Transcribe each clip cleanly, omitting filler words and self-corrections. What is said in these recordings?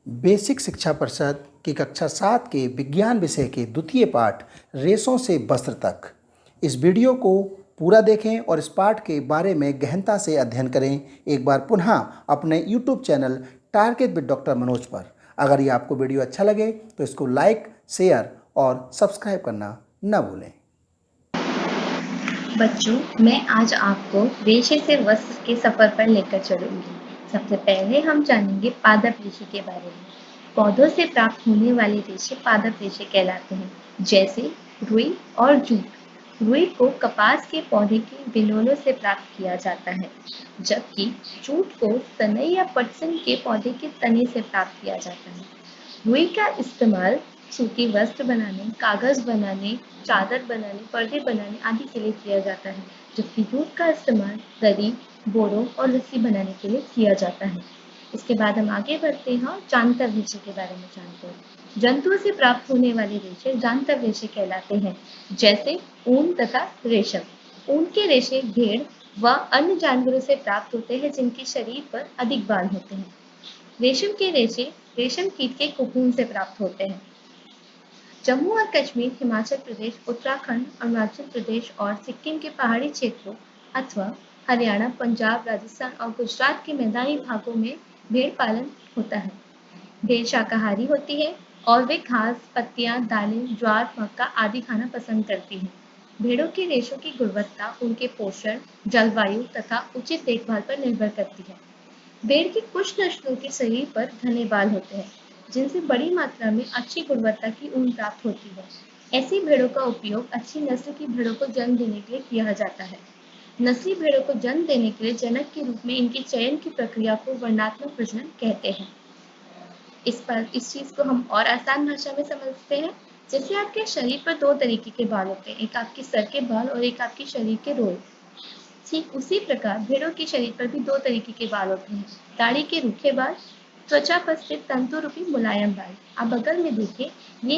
Basic शिक्षा परिषद की कक्षा 7 के विज्ञान विषय के द्वितीय पाठ रेशों से वस्त्र तक। इस वीडियो को पूरा देखें और इस पाठ के बारे में गहनता से अध्ययन करें। एक बार पुनः अपने YouTube channel target with doctor Manoj पर। अगर ये आपको वीडियो अच्छा लगे तो इसको लाइक, शेयर और सब्सक्राइब करना न भूलें। बच्चों, मैं आज आपको रेशे से वस्त्र के सफर पर लेकर चलूंगी। सबसे पहले हम जानेंगे पादप रेशे के बारे में। पौधों से प्राप्त होने वाले रेशे पादप रेशे कहलाते हैं, जैसे रुई और जूट। रुई को कपास के पौधे के बिलोलों से प्राप्त किया जाता है, जबकि जूट को सनई या पटसन के पौधे के तने से प्राप्त किया जाता है। रुई का इस्तेमाल सूती वस्त्र बनाने, कागज बनाने, चादर बनाने, पर्दे बनाने आदि के लिए किया जाता है, जबकि जूट का इस्तेमाल दरी, बोरों और रस्सी बनाने के लिए किया जाता है। इसके बाद हम आगे बढ़ते हैं और जांतव रेशे के बारे में जानते हैं। जंतुओं से प्राप्त होने वाले रेशे जांतव रेशे कहलाते हैं, जैसे ऊन तथा रेशम। ऊन के रेशे भेड़ व अन्य जानवरों से प्राप्त होते हैं, जिनके शरीर पर अधिक बाल होते हैं। रेशम के रेशे रेशम कीट के कोकून से प्राप्त होते हैं। जम्मू और कश्मीर, हिमाचल प्रदेश, उत्तराखंड, अरुणाचल प्रदेश और सिक्किम के पहाड़ी क्षेत्रों अथवा हरियाणा, पंजाब, राजस्थान और गुजरात के मैदानी भागों में भेड़ पालन होता है। भेड़ शाकाहारी होती है और वे घास, पत्तियां, दालें, ज्वार, मक्का आदि खाना पसंद करती हैं। भेड़ों के रेशों की गुणवत्ता उनके पोषण, जलवायु तथा उचित देखभाल पर निर्भर करती है। भेड़ की कुछ नस्लों के शरीर पर घने बाल होते हैं, जिनसे बड़ी मात्रा में अच्छी गुणवत्ता की ऊन प्राप्त होती है। ऐसी भेड़ों का उपयोग अच्छी नस्ल की भेड़ों को जन्म देने के लिए किया जाता है। नस्ली भेड़ों को जन्म देने के लिए जनक के रूप में इनके चयन की प्रक्रिया को वर्णात्मक प्रजनन कहते हैं। इस चीज को हम और आसान भाषा में समझते हैं। जैसे आपके शरीर पर दो तरीके के बाल होते हैं, एक आपके सर के बाल और एक आपके शरीर के रोए। ठीक उसी प्रकार भेड़ों के शरीर पर भी दो तरीके के बाल होते हैं, दाढ़ी के रूखे बाल, त्वचा पर स्थित तंतु रूपी मुलायम बाल। आप बगल में देखिए, ये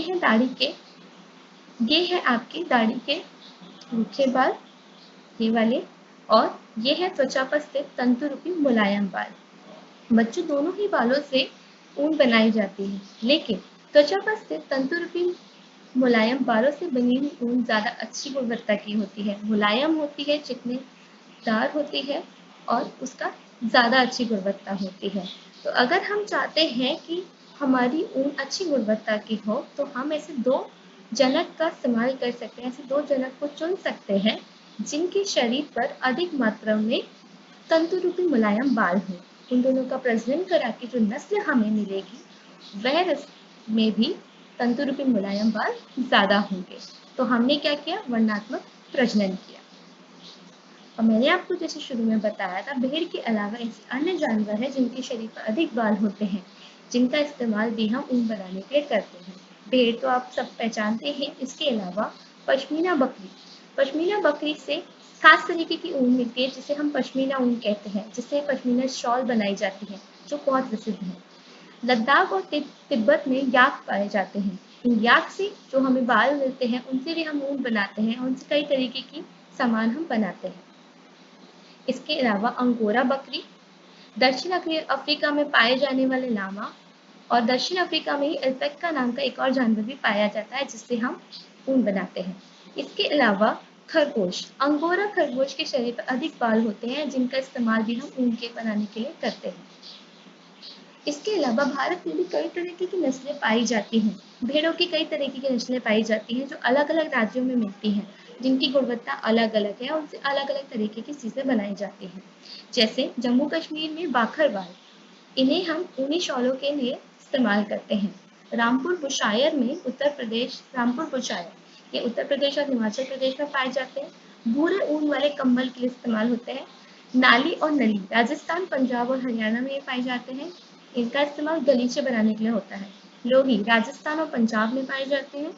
है आपके दाढ़ी के रूखे बाल, ये वाले, और ये है त्वचा पर स्थित तंतु रूपी मुलायम बाल। बच्चों, दोनों ही बालों से ऊन बनाई जाती है, लेकिन त्वचा पर स्थित तंतु रूपी मुलायम बालों से बनी हुई ऊन ज्यादा अच्छी गुणवत्ता की होती है, मुलायम होती है, चिकनेदार होती है और उसका ज्यादा अच्छी गुणवत्ता होती है। तो अगर हम चाहते हैं कि हमारी ऊन अच्छी गुणवत्ता की हो, तो हम ऐसे दो जनक का इस्तेमाल कर सकते हैं, ऐसे दो जनक को चुन सकते हैं जिनके शरीर पर अधिक मात्रा में तंतु रूपी मुलायम बाल हो। उन दोनों का प्रजनन करा के जो नस्ल हमें मिलेगी, वह नस्ल में भी तंतु रूपी मुलायम बाल ज्यादा होंगे। तो हमने क्या किया? वर्णात्मक प्रजनन किया। और मैंने आपको जैसे शुरू में बताया था, भेड़ के अलावा ऐसे अन्य जानवर हैं जिनके शरीर पर अधिक बाल होते हैं, जिनका इस्तेमाल भी हम ऊन बनाने के लिए करते हैं। भेड़ तो आप सब पहचानते हैं। इसके अलावा पश्मीना बकरी, पश्मीना बकरी से खास तरीके की ऊन मिलती है, जिसे हम पश्मीना ऊन कहते हैं, जिससे पश्मीना शॉल बनाई जाती है, जो बहुत प्रसिद्ध है। लद्दाख और तिब्बत में याक पाए जाते हैं। इन याक से जो हमें बाल मिलते हैं, उनसे भी हम ऊन बनाते हैं और उनसे कई तरीके की सामान हम बनाते हैं। इसके अलावा अंगोरा बकरी, दक्षिण अफ्रीका में पाए जाने वाले लामा, और दक्षिण अफ्रीका में ही अल्पैका नाम का एक और जानवर भी पाया जाता है, जिससे हम ऊन बनाते हैं। इसके अलावा खरगोश, अंगोरा खरगोश के शरीर पर अधिक बाल होते हैं, जिनका इस्तेमाल भी हम ऊन के बनाने के लिए करते हैं। इसके अलावा भारत में भी कई तरीके की नस्लें पाई जाती हैं। भेड़ों की कई तरीके की नस्लें पाई जाती हैं, जो अलग अलग राज्यों में मिलती हैं, जिनकी गुणवत्ता अलग अलग है और उनसे अलग अलग तरीके की चीजें बनाई जाती हैं। जैसे जम्मू कश्मीर में बाखरवाल, इन्हें हम ऊनी शॉलों के लिए इस्तेमाल करते हैं। रामपुर बुशायर में उत्तर प्रदेश, रामपुर बुशायर, ये उत्तर प्रदेश और हिमाचल प्रदेश में पाए जाते हैं। भूरे ऊन वाले कंबल के लिए इस्तेमाल होते हैं। नाली और नली, राजस्थान, पंजाब और हरियाणा में ये पाए जाते हैं। इनका इस्तेमाल गलीचे बनाने के लिए होता है। लोही, राजस्थान और पंजाब में पाए जाते हैं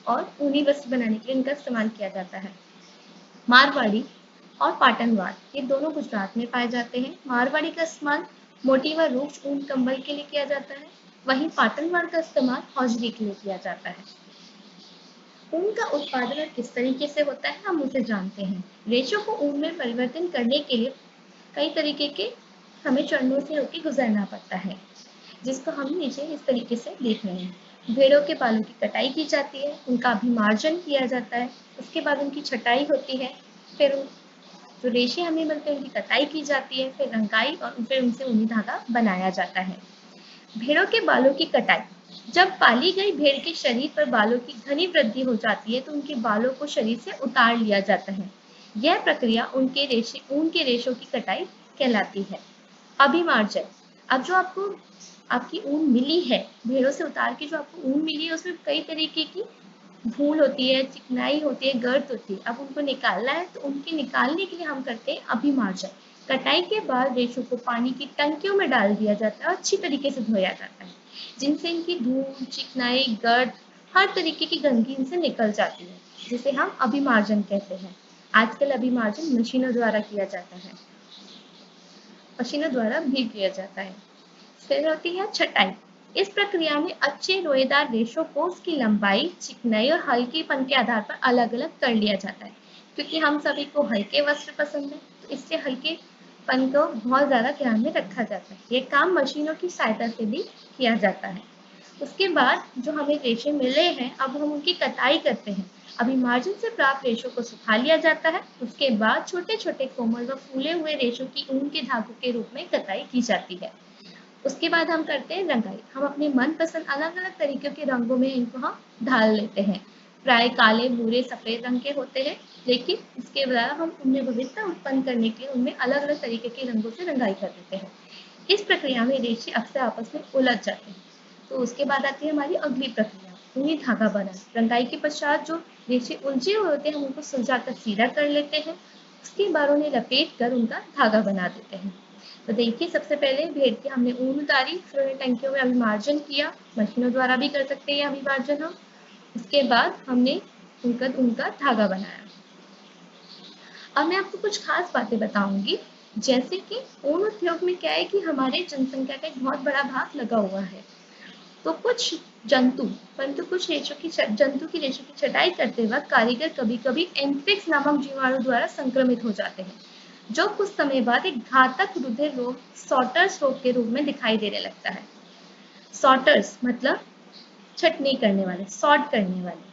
और ऊनी वस्त्र बनाने के लिए इनका इस्तेमाल किया जाता है। मारवाड़ी और पाटनवाड़, ये दोनों गुजरात में पाए जाते हैं। मारवाड़ी का इस्तेमाल मोटी व रूक्ष ऊन कंबल के लिए किया जाता है, वहीं पाटनवाड़ का इस्तेमाल हौजरी के लिए किया जाता है। ऊन का उत्पादन किस तरीके से होता है, हम उसे जानते हैं। रेशों को ऊन में परिवर्तन करने के लिए कई तरीके के हमें चरणों से होकर गुजरना पड़ता है। जिसको हम नीचे इस तरीके से देख रहे हैं। भेड़ों के बालों की कटाई की जाती है, उनका अभिमार्जन किया जाता है, उसके बाद उनकी छटाई होती है, फिर जो रेशे हमें मिलते हैं उनकी कटाई की जाती है, फिर रंगाई और फिर उनसे ऊनी धागा बनाया जाता है। भेड़ों के बालों की कटाई। जब पाली गई भेड़ के शरीर पर बालों की घनी वृद्धि हो जाती है तो उनके बालों को शरीर से उतार लिया जाता है। यह प्रक्रिया ऊन के रेशों की कटाई कहलाती है। अभिमार्जन। अब जो आपको आपकी ऊन मिली है, भेड़ों से उतार के जो आपको ऊन मिली है उसमें कई तरीके की धूल होती है, चिकनाई होती है, गर्द होती है। अब उनको निकालना है तो उनके निकालने के लिए हम करते हैं अभिमार्जन। कटाई के बाद रेशों को पानी की टंकियों में डाल दिया जाता है और अच्छी तरीके से धोया जाता है, जिनसे इनकी धूल, चिकनाई, गर्द, हर तरीके की गंदगी इनसे निकल जाती है, जिसे हम अभिमार्जन कहते हैं। आजकल अभिमार्जन मशीनों द्वारा भी किया जाता है। फिर होती है छटाई। इस प्रक्रिया में अच्छे रोएदार रेशों को उसकी लंबाई, चिकनाई और हल्केपन के आधार पर अलग-अलग कर लिया जाता है। क्योंकि हम सभी को हल्के वस्त्र पसंद है, तो इससे हल्केपन को बहुत ज़्यादा ध्यान में रखा जाता है। ये काम मशीनों की सहायता से भी किया जाता है। उसके बाद जो हमें रेशे मिले हैं, अब हम उनकी कटाई करते हैं। अभिमार्जन से प्राप्त रेशों को सुखा लिया जाता है। उसके बाद छोटे-छोटे कोमल व फूले हुए रेशों की ऊन के धागों के रूप में कटाई की जाती है। उसके बाद हम करते हैं रंगाई। हम अपने मनपसंद अलग-अलग तरीके के रंगों में इनको हम ढाल लेते हैं। प्राय काले, भूरे, सफेद रंग के होते हैं, लेकिन इसके द्वारा हम उनमें विविधता उत्पन्न करने के लिए उनमें अलग-अलग तरीके के रंगों से रंगाई कर देते हैं। इस प्रक्रिया में रेशे अक्सर आपस में उलझ जाते हैं। तो उसके बाद आती है हमारी अगली प्रक्रिया, ऊनी धागा बनाना। रंगाई के पश्चात जो रेशे उलझे हुए होते हैं, हम उनको सुलझाकर सीधा कर लेते हैं। उसके बाद उन्हें लपेट कर उनका धागा बना देते हैं। तो देखिए, सबसे पहले भेड़ की हमने ऊन उतारी, फिर उन्हें टंकियों में अभिमार्जन किया। मशीनों द्वारा भी कर सकते हैं अभिमार्जन हम। उसके बाद हमने उनका धागा बनाया। अब मैं आपको कुछ खास बातें बताऊंगी, जैसे कि ऊन उद्योग में क्या है कि हमारे जनसंख्या का एक बहुत बड़ा भाग लगा हुआ है। तो कुछ जंतु की रेशों की छटाई करते वक्त कारीगर कभी-कभी एंथ्रेक्स नामक जीवाणु द्वारा संक्रमित हो जाते हैं, जो कुछ समय बाद एक घातक रुधिर रोग, सॉटर्स रोग के रूप में दिखाई देने लगता है। सॉटर्स मतलब छटनी करने वाले, सॉर्ट करने वाले।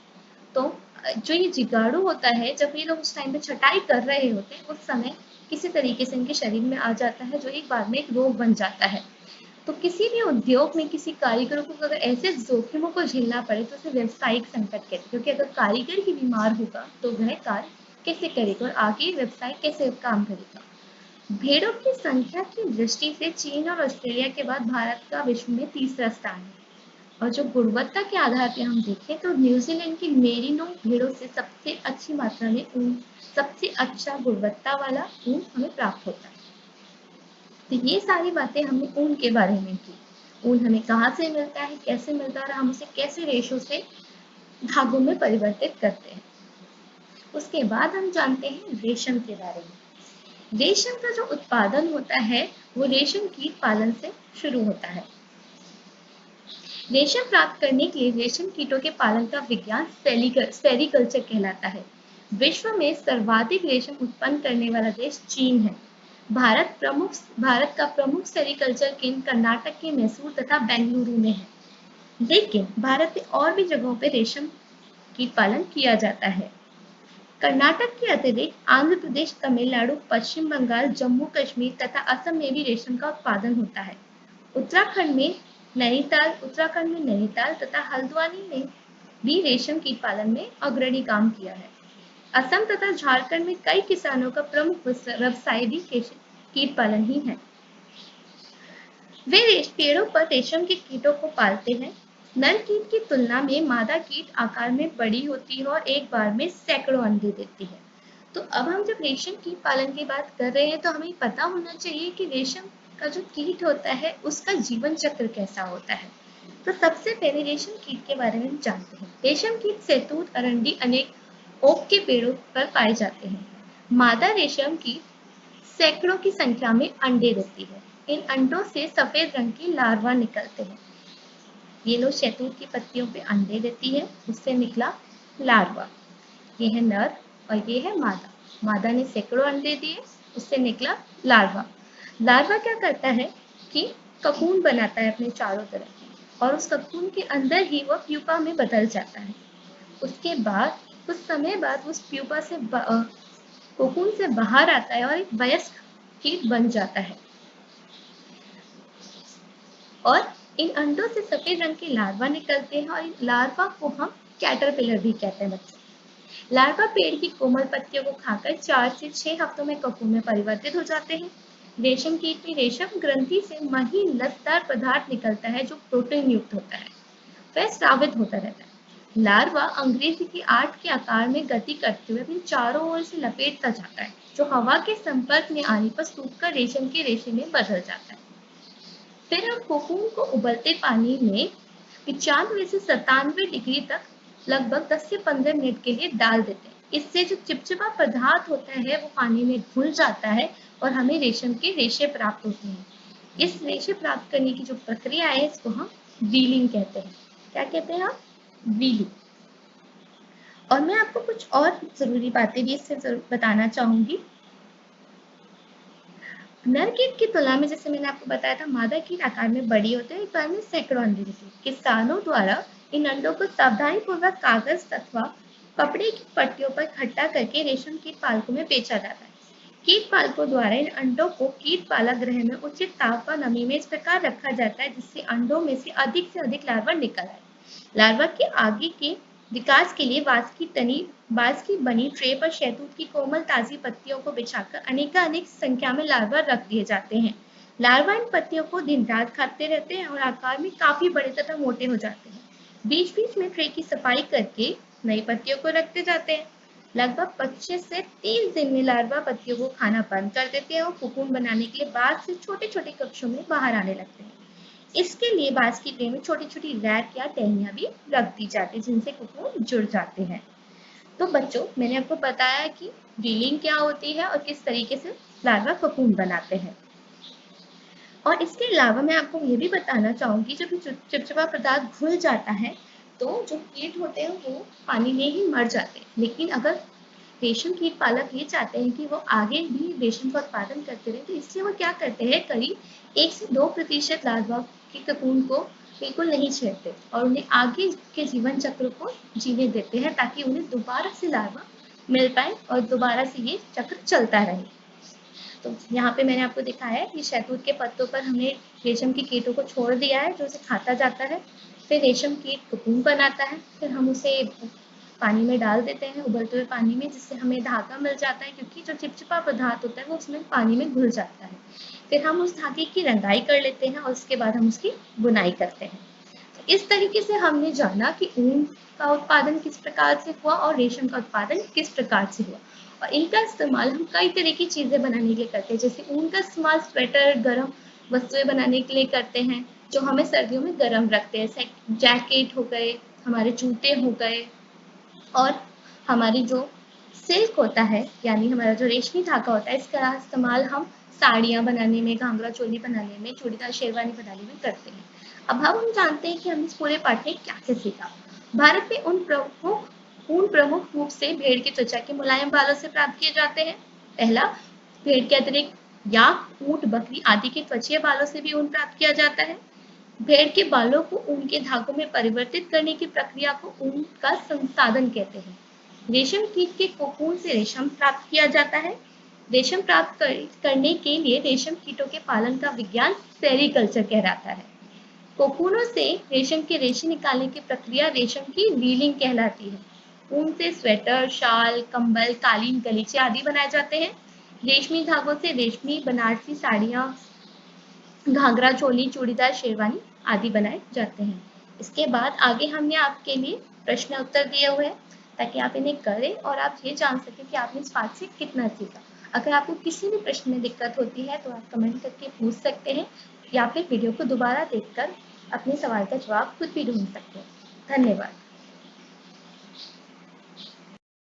तो जो ये जीवाणु होता है, जब ये लोग उस टाइम पे छटाई कर रहे होते हैं, उस समय किसी तरीके से इनके शरीर में आ जाता है, जो एक बाद में एक रोग बन जाता है। तो किसी भी उद्योग में किसी कारीगर को अगर ऐसे जोखिमों को झेलना पड़े तो उसे व्यवसायिक संकट कहते हैं, क्योंकि अगर कारीगर ही बीमार होगा तो वह कार्य कैसे करेगा और आगे व्यवसाय कैसे काम करेगा। भेड़ों की संख्या की दृष्टि से चीन और ऑस्ट्रेलिया के बाद भारत का विश्व में तीसरा स्थान है। और जो गुणवत्ता के आधार पर हम देखें तो न्यूजीलैंड की मेरिनो भेड़ों से सबसे अच्छी मात्रा में ऊन, सबसे अच्छा गुणवत्ता वाला ऊन हमें प्राप्त होता है। तो ये सारी बातें हमने ऊन के बारे में की। ऊन हमें कहाँ से मिलता है, कैसे मिलता है और हम उसे कैसे रेशों से धागों में परिवर्तित करते हैं। उसके बाद हम जानते हैं रेशम के बारे में। रेशम का जो उत्पादन होता है वो रेशम कीट पालन से शुरू होता है। रेशम प्राप्त करने के लिए रेशम कीटों के पालन का विज्ञान सेरीकल्चर कहलाता है। विश्व में सर्वाधिक रेशम उत्पन्न करने वाला देश चीन है। भारत का प्रमुख सेरीकल्चर केंद्र कर्नाटक के मैसूर तथा बेंगलुरु में है। लेकिन भारत में और भी जगहों पर रेशम कीट पालन किया जाता है। कर्नाटक के अतिरिक्त आंध्र प्रदेश, तमिलनाडु, पश्चिम बंगाल, जम्मू कश्मीर तथा असम में भी रेशम का उत्पादन होता है। उत्तराखंड में नैनीताल तथा हल्द्वानी ने भी रेशम कीट पालन में अग्रणी काम किया है। असम तथा झारखंड में कई किसानों का प्रमुख व्यवसाय भी कीट पालन ही है। वे पेड़ों पर रेशम के कीटों को पालते हैं। नर कीट की तुलना में मादा कीट आकार में बड़ी होती है और एक बार में सैकड़ों अंडे देती है। तो अब हम जब रेशम कीट पालन की बात कर रहे हैं तो हमें पता होना चाहिए कि रेशम का जो कीट होता है उसका जीवन चक्र कैसा होता है। तो सबसे पहले रेशम कीट के बारे में हम जानते हैं। रेशम कीट शहतूत, अरंडी, अनेक ओक के पेड़ों पर पाए जाते हैं। मादा रेशम कीट सैकड़ों की संख्या में अंडे देती है। इन अंडों से सफेद रंग के लार्वा निकलते हैं। ये लोग शहतूत की पत्तियों पे अंडे देती है, उससे निकला लार्वा। ये है नर और ये है मादा। मादा ने सैकड़ों अंडे दिए, उससे निकला लार्वा। लार्वा क्या करता है कि ककून बनाता है अपने चारों तरफ और उस ककून के अंदर ही वह प्यूपा में बदल जाता है। उसके बाद कुछ समय बाद उस प्यूपा से कोकून से बाहर आता है और एक वयस्क कीट बन जाता है। और इन अंडों से सफेद रंग के लार्वा निकलते हैं और इन लार्वा को हम कैटरपिलर भी कहते हैं बच्चों। लार्वा पेड़ की कोमल पत्तियों को खाकर 4 से 6 हफ्तों में ककून में परिवर्तित हो जाते हैं। रेशम कीट में रेशम ग्रंथि से महीन लसदार पदार्थ निकलता है जो प्रोटीन युक्त होता है। वह स्रावित होता रहता है। लार्वा अंग्रेजी की 8 के आकार में गति करते हुए अपने चारों ओर से लपेटता जाता है, जो हवा के संपर्क में आने पर सूखकर रेशम के रेशे में बदल जाता है। फिर हम कोकून को उबलते पानी में 95 से 97 डिग्री तक लगभग 10 से 15 मिनट के लिए डाल देते हैं। इससे जो चिपचिपा पदार्थ होता है वो पानी में घुल जाता है और हमें रेशम के रेशे प्राप्त होते हैं। इस रेशे प्राप्त करने की जो प्रक्रिया है इसको हम वीलिंग कहते हैं। क्या कहते हैं हम? वीलिंग। और मैं आपको कुछ और जरूरी बातें भी इससे जरूर बताना चाहूंगी। नर कीट की तुलना में जैसे मैंने आपको बताया था मादा कीट आकार में बड़ी होते हैं, एक बार में सैकड़ों अंडे देती है। किसानों द्वारा इन अंडों को सावधानी पूर्वक कागज अथवा कपड़े की पट्टियों पर इकट्ठा करके रेशम कीट पालकों में बेचा जाता है। कीट पालकों द्वारा इन अंडों को कीट पालागृह में उचित ताप व नमी में इस प्रकार रखा जाता है जिससे अंडों में से अधिक लार्वा निकल आए। लार्वा के आगे के विकास के लिए बांस की बनी ट्रे पर शहतूत की कोमल ताजी पत्तियों को बिछाकर अनेक संख्या में लार्वा रख दिए जाते हैं। लार्वा इन पत्तियों को दिन रात खाते रहते हैं और आकार में काफी बड़े तथा मोटे हो जाते हैं। बीच बीच में ट्रे की सफाई करके नई पत्तियों को रखते जाते हैं। लगभग 25 से 30 दिन में लार्वा पत्तियों को खाना बंद कर देते हैं और कोकून बनाने के लिए बाद से छोटे छोटे कक्षों में बाहर आने लगते हैं। इसके लिए बांस की ट्रे में छोटी छोटी रैक या टहनियां भी रख दी जाती है जिनसे कोकून जुड़ जाते हैं। तो बच्चों, मैंने आपको बताया कि वीलिंग क्या होती है और किस तरीके से लार्वा कोकून बनाते हैं। और इसके अलावा मैं आपको ये भी बताना चाहूंगी जब चिपचिपा पदार्थ घुल जाता है तो जो कीट होते हैं वो पानी में ही मर जाते हैं। लेकिन अगर रेशम कीट पालक ये चाहते हैं कि वो आगे भी रेशम का उत्पादन करते रहे, तो इसलिए वो क्या करते हैं, करीब 1 से 2% लार्वा के ककून को बिल्कुल नहीं छेड़ते और उन्हें आगे के जीवन चक्र को जीने देते हैं ताकि उन्हें दोबारा से लार्वा मिल पाए और दोबारा से ये चक्र चलता रहे। तो यहाँ पे मैंने आपको दिखाया है कि शहतूत के पत्तों पर हमने रेशम के कीटों को छोड़ दिया है जो उसे खाता जाता है। फिर रेशम कीट कोकून बनाता है, फिर हम उसे पानी में डाल देते हैं, उबलते हुए पानी में, जिससे हमें धागा मिल जाता है क्योंकि जो चिपचिपा पदार्थ होता है वो उसमें पानी में घुल जाता है। फिर हम उस धागे की रंगाई कर लेते हैं और उसके बाद हम उसकी बुनाई करते हैं। तो इस तरीके से हमने जाना कि ऊन का उत्पादन किस प्रकार से हुआ और रेशम का उत्पादन किस प्रकार से हुआ। और इनका इस्तेमाल हम कई तरह की चीजें बनाने के लिए करते हैं, जैसे ऊन का इस्तेमाल स्वेटर, गर्म वस्तुएं बनाने के लिए करते हैं जो हमें सर्दियों में गर्म रखते हैं। जैकेट हो गए, हमारे जूते हो गए, और हमारी जो सिल्क होता है यानी हमारा जो रेशमी धागा होता है, इसका इस्तेमाल हम साड़ियाँ बनाने में, घाघरा चोली बनाने में, चूड़ीदार शेरवानी बनाने में करते हैं। अब हम जानते हैं कि हमने इस पूरे पाठ में क्या क्या सीखा। भारत में ऊन प्रमुख रूप से भेड़ की त्वचा के मुलायम बालों से प्राप्त किए जाते हैं। पहला, भेड़ के अतिरिक्त याक, ऊंट, बकरी आदि के त्वचीय बालों से भी ऊन प्राप्त किया जाता है। भेड़ के बालों को ऊन के धागों में परिवर्तित करने की प्रक्रिया को ऊन का संसाधन कहते हैं। रेशम कीट के कोकून से रेशम प्राप्त किया जाता है। रेशम प्राप्त करने के लिए रेशम कीटों के पालन का विज्ञान सेरीकल्चर कहलाता है। कोकूनों से रेशम के रेशे निकालने की प्रक्रिया रेशम की रीलिंग कहलाती है। ऊन से स्वेटर, शाल, कंबल, कालीन, गलीचे आदि बनाए जाते हैं। रेशमी धागों से रेशमी बनारसी साड़ियाँ, घाघरा चोली, चूड़ीदार शेरवानी आदि बनाए जाते हैं। इसके बाद आगे हमने आपके लिए प्रश्न उत्तर दिए हुए हैं ताकि आप इन्हें करें और आप ये जान सकें कि आपने इस पाठ से कितना सीखा। अगर आपको किसी भी प्रश्न में दिक्कत होती है तो आप कमेंट करके पूछ सकते हैं या फिर वीडियो को दोबारा देखकर अपने सवाल का जवाब खुद भी ढूंढ सकते हैं। धन्यवाद।